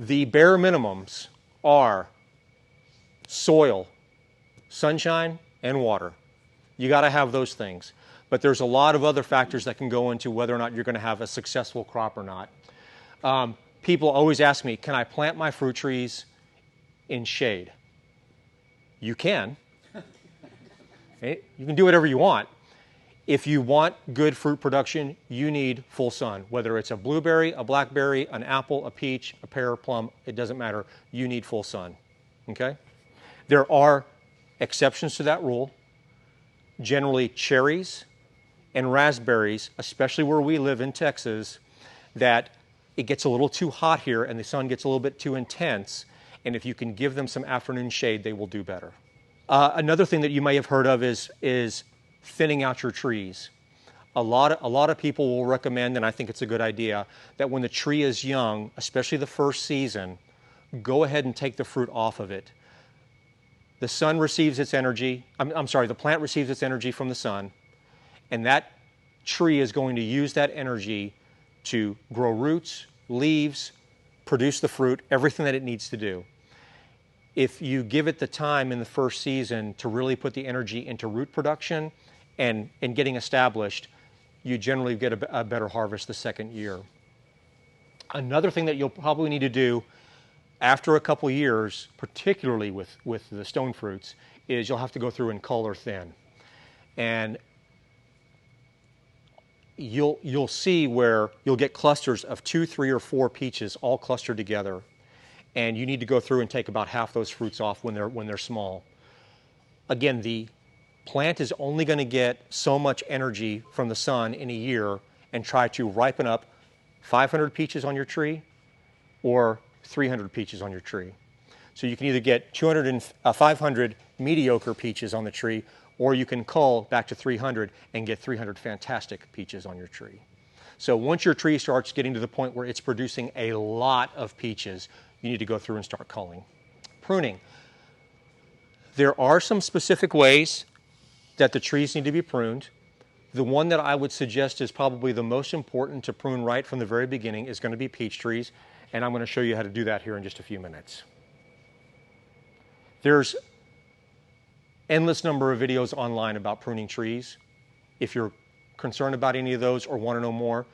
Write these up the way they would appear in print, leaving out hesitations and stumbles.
The bare minimums are soil, sunshine, and water. You got to have those things. But there's a lot of other factors that can go into whether or not you're going to have a successful crop or not. People always ask me, can I plant my fruit trees in shade? You can. Okay? You can do whatever you want. If you want good fruit production, you need full sun. Whether it's a blueberry, a blackberry, an apple, a peach, a pear, plum, it doesn't matter. You need full sun. Okay? There are exceptions to that rule. Generally, cherries and raspberries, especially where we live in Texas, that it gets a little too hot here and the sun gets a little bit too intense. And if you can give them some afternoon shade, they will do better. Another thing that you may have heard of is thinning out your trees. A lot of people will recommend, and I think it's a good idea, that when the tree is young, especially the first season, go ahead and take the fruit off of it. The sun receives its energy, the plant receives its energy from the sun, and that tree is going to use that energy to grow roots, leaves, produce the fruit, everything that it needs to do. If you give it the time in the first season to really put the energy into root production and getting established, you generally get a better harvest the second year. Another thing that you'll probably need to do after a couple years, particularly with the stone fruits, is you'll have to go through and cull or thin. And you'll see where you'll get clusters of 2, 3, or 4 peaches all clustered together. And you need to go through and take about half those fruits off when they're small. Again, the plant is only going to get so much energy from the sun in a year and try to ripen up 500 peaches on your tree or 300 peaches on your tree. So you can either get 500 mediocre peaches on the tree, or you can cull back to 300 and get 300 fantastic peaches on your tree. So once your tree starts getting to the point where it's producing a lot of peaches, you need to go through and start culling. Pruning. There are some specific ways that the trees need to be pruned. The one that I would suggest is probably the most important to prune right from the very beginning is going to be peach trees, and I'm going to show you how to do that here in just a few minutes. There's endless number of videos online about pruning trees. If you're concerned about any of those or want to know more,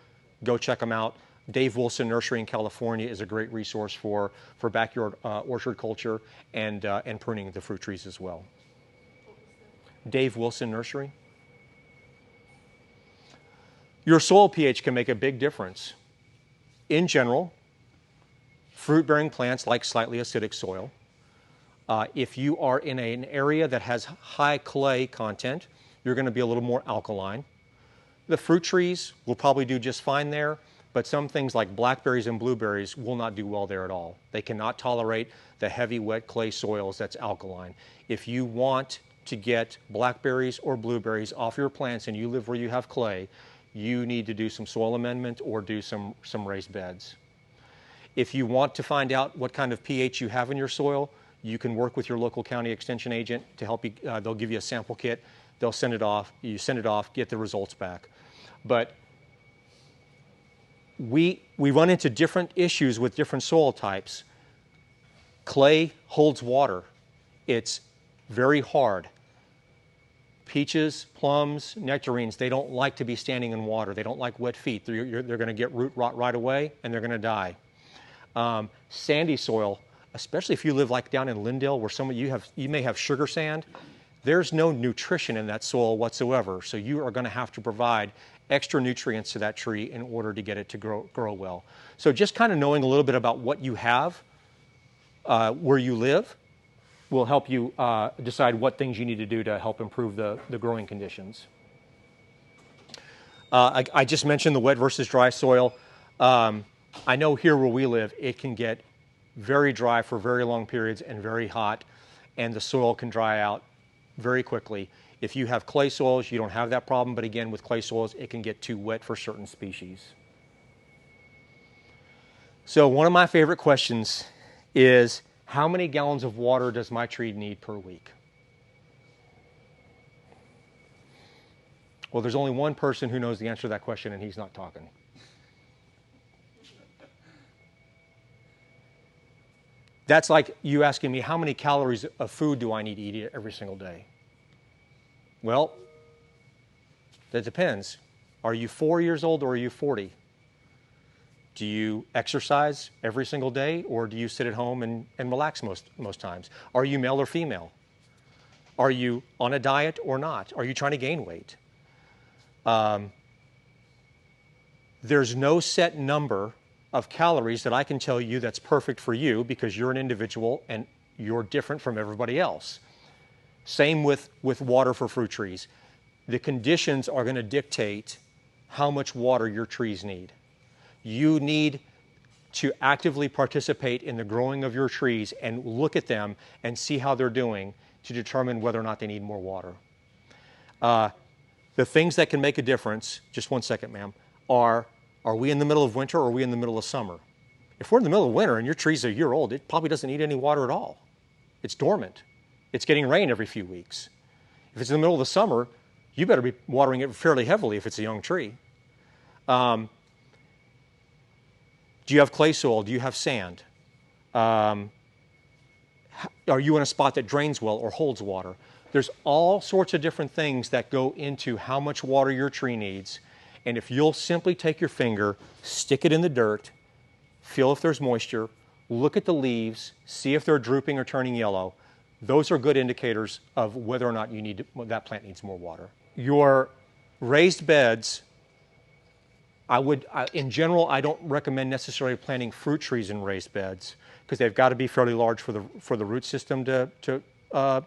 go check them out. Dave Wilson Nursery in California is a great resource for backyard orchard culture and pruning the fruit trees as well. Dave Wilson Nursery. Your soil pH can make a big difference. In general, fruit-bearing plants like slightly acidic soil. If you are in an area that has high clay content, you're going to be a little more alkaline. The fruit trees will probably do just fine there, but some things like blackberries and blueberries will not do well there at all. They cannot tolerate the heavy, wet clay soils that's alkaline. If you want to get blackberries or blueberries off your plants and you live where you have clay, you need to do some soil amendment or do some raised beds. If you want to find out what kind of pH you have in your soil, you can work with your local county extension agent to help you. They'll give you a sample kit. They'll send it off. You send it off, get the results back. But we run into different issues with different soil types. Clay holds water. It's very hard. Peaches, plums, nectarines, they don't like to be standing in water. They don't like wet feet. They're going to get root rot right away, and they're going to die. Sandy soil, especially if you live like down in Lindale where you may have sugar sand, there's no nutrition in that soil whatsoever. So you are going to have to provide extra nutrients to that tree in order to get it to grow well. So just kind of knowing a little bit about what you have where you live will help you decide what things you need to do to help improve the growing conditions. I just mentioned the wet versus dry soil. I know here where we live, it can get very dry for very long periods and very hot, and the soil can dry out very quickly. If you have clay soils, you don't have that problem, but again, with clay soils, it can get too wet for certain species. So one of my favorite questions is, how many gallons of water does my tree need per week? Well, there's only one person who knows the answer to that question, and he's not talking. That's like you asking me, how many calories of food do I need to eat every single day? Well, that depends. Are you 4 years old or are you 40? Do you exercise every single day, or do you sit at home and relax most times? Are you male or female? Are you on a diet or not? Are you trying to gain weight? There's no set number of calories that I can tell you that's perfect for you, because you're an individual and you're different from everybody else. Same with water for fruit trees. The conditions are going to dictate how much water your trees need. You need to actively participate in the growing of your trees and look at them and see how they're doing to determine whether or not they need more water. The things that can make a difference, just one second, ma'am, are we in the middle of winter or are we in the middle of summer? If we're in the middle of winter and your tree's a year old, it probably doesn't need any water at all. It's dormant. It's getting rain every few weeks. If it's in the middle of the summer, you better be watering it fairly heavily if it's a young tree. Do you have clay soil? Do you have sand? Are you in a spot that drains well or holds water? There's all sorts of different things that go into how much water your tree needs. And if you'll simply take your finger, stick it in the dirt, feel if there's moisture, look at the leaves, see if they're drooping or turning yellow, those are good indicators of whether or not that plant needs more water. Your raised beds, in general, I don't recommend necessarily planting fruit trees in raised beds, because they've got to be fairly large for the root system to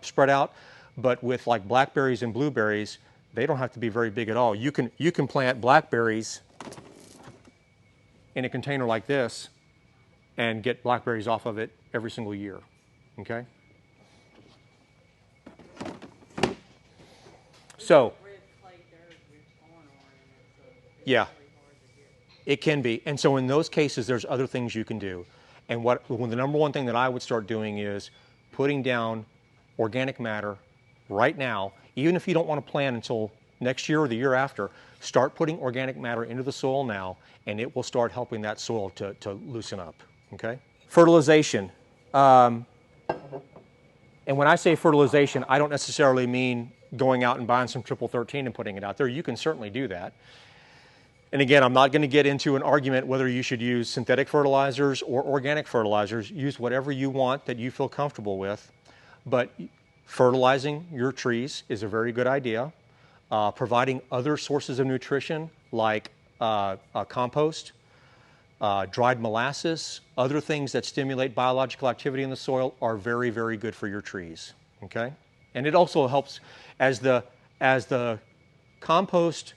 spread out. But with like blackberries and blueberries, they don't have to be very big at all. You can plant blackberries in a container like this and get blackberries off of it every single year. Okay? So, yeah. It can be. And so in those cases, there's other things you can do. And the number one thing that I would start doing is putting down organic matter right now. Even if you don't want to plant until next year or the year after, start putting organic matter into the soil now, and it will start helping that soil to loosen up. Okay? Fertilization. And when I say fertilization, I don't necessarily mean going out and buying some triple 13 and putting it out there. You can certainly do that. And again, I'm not going to get into an argument whether you should use synthetic fertilizers or organic fertilizers. Use whatever you want that you feel comfortable with. But fertilizing your trees is a very good idea. Providing other sources of nutrition like compost, dried molasses, other things that stimulate biological activity in the soil are very, very good for your trees. Okay? And it also helps as the compost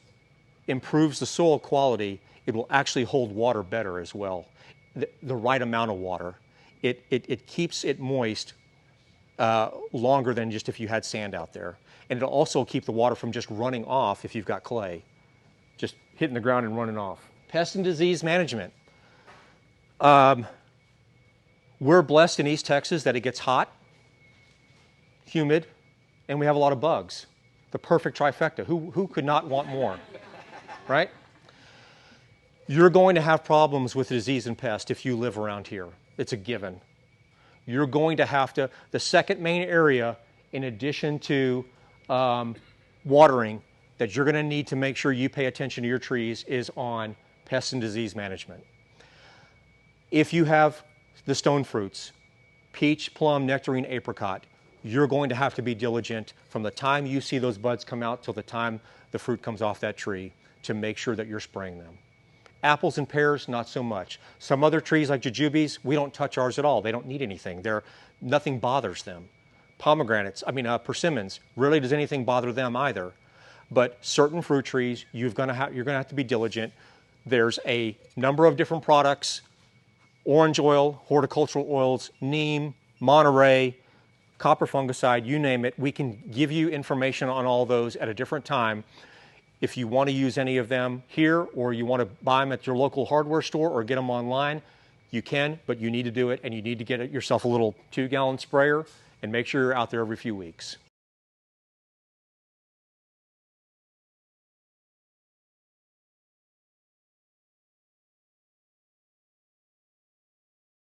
improves the soil quality, it will actually hold water better as well. The right amount of water. It keeps it moist longer than just if you had sand out there. And it'll also keep the water from just running off if you've got clay. Just hitting the ground and running off. Pest and disease management. We're blessed in East Texas that it gets hot, humid, and we have a lot of bugs. The perfect trifecta. Who could not want more? Right? You're going to have problems with disease and pest if you live around here. It's a given. You're going to have to, the second main area, in addition to watering, that you're going to need to make sure you pay attention to your trees is on pest and disease management. If you have the stone fruits, peach, plum, nectarine, apricot, you're going to have to be diligent from the time you see those buds come out till the time the fruit comes off that tree to make sure that you're spraying them. Apples and pears, not so much. Some other trees like jujubes, we don't touch ours at all. They don't need anything. Nothing bothers them. Persimmons, rarely does anything bother them either. But certain fruit trees, you're going to have to be diligent. There's a number of different products: orange oil, horticultural oils, neem, Monterey, copper fungicide, you name it. We can give you information on all those at a different time. If you want to use any of them here, or you want to buy them at your local hardware store or get them online, you can, but you need to do it, and you need to get yourself a little 2-gallon sprayer and make sure you're out there every few weeks.